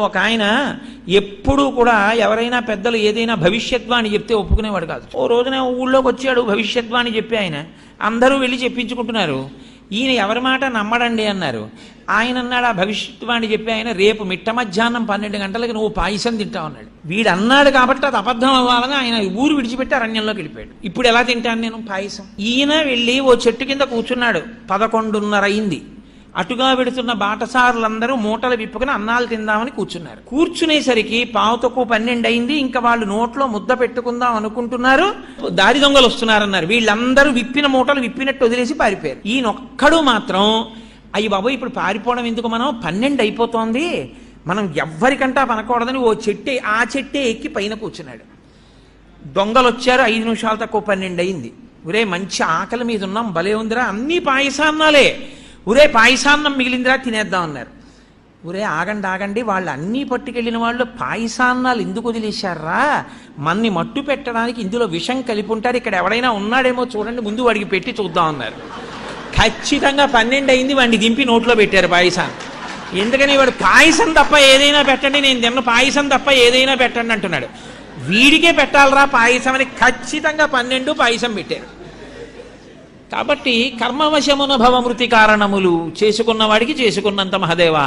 ఒక ఆయన ఎప్పుడూ కూడా ఎవరైనా పెద్దలు ఏదైనా భవిష్యద్వాణి చెప్తే ఒప్పుకునేవాడు కాదు. ఓ రోజున ఊళ్ళోకి వచ్చాడు భవిష్యద్వాణి చెప్పి ఆయన. అందరూ వెళ్ళి చెప్పించుకుంటున్నారు. ఈయన ఎవరి మాట నమ్మడండి అన్నారు. ఆయన అన్నాడు, ఆ భవిష్యద్వాణి చెప్పి ఆయన, రేపు మిట్ట మధ్యాహ్నం 12 గంటలకి నువ్వు పాయసం తింటావు అన్నాడు. వీడు అన్నాడు కాబట్టి అది అబద్ధం అవ్వాలని ఆయన ఊరు విడిచిపెట్టి అరణ్యంలోకి వెళ్ళిపోయాడు. ఇప్పుడు ఎలా తింటాను నేను పాయసం? ఈయన వెళ్ళి ఓ చెట్టు కింద కూర్చున్నాడు. 11:30 అయింది. అటుగా వెడుతున్న బాటసారులందరూ మూటలు విప్పుకుని అన్నాలు తిందామని కూర్చున్నారు. కూర్చునేసరికి 11:12 అయింది. ఇంకా వాళ్ళు నోట్లో ముద్ద పెట్టుకుందాం అనుకుంటున్నారు. దారి దొంగలు వస్తున్నారన్నారు. వీళ్ళందరూ విప్పిన మూటలు విప్పినట్టు వదిలేసి పారిపోయారు. ఈయనొక్కడు మాత్రం, అయ్యి బాబు ఇప్పుడు పారిపోవడం ఎందుకు, మనం 12 అయిపోతోంది, మనం ఎవ్వరికంటా పనకూడదని ఆ చెట్టే ఎక్కి పైన కూర్చున్నాడు. దొంగలు వచ్చారు. 5 నిమిషాలు తక్కువ 12 అయింది. ఒరే మంచి ఆకలి మీద ఉన్నాం, భలే ఉందిరా, అన్నీ పాయసాన్నాలే, ఒరే పాయసాన్నం మిగిలిందిరా తినేద్దాం అన్నారు. ఒరే ఆగండి, వాళ్ళు అన్నీ పట్టుకెళ్ళిన వాళ్ళు పాయసాన్నాలు ఎందుకు వదిలేశారా? మన్ని మట్టు పెట్టడానికి ఇందులో విషం కలిపి ఉంటారు, ఇక్కడ ఎవడైనా ఉన్నాడేమో చూడండి, ముందు వాడికి పెట్టి చూద్దాం అన్నారు. ఖచ్చితంగా 12 అయింది. వాడిని దింపి నోట్లో పెట్టారు పాయసాన్ని. ఎందుకని వాడు పాయసం తప్ప ఏదైనా పెట్టండి, నేను తిన్న పాయసం తప్ప ఏదైనా పెట్టండి అంటున్నాడు. వీడికే పెట్టాలరా పాయసం అని ఖచ్చితంగా 12 పాయసం పెట్టారు. కాబట్టి కర్మవశమున భవమృతి కారణములు, చేసుకున్న వాడికి చేసుకున్నంత మహదేవా.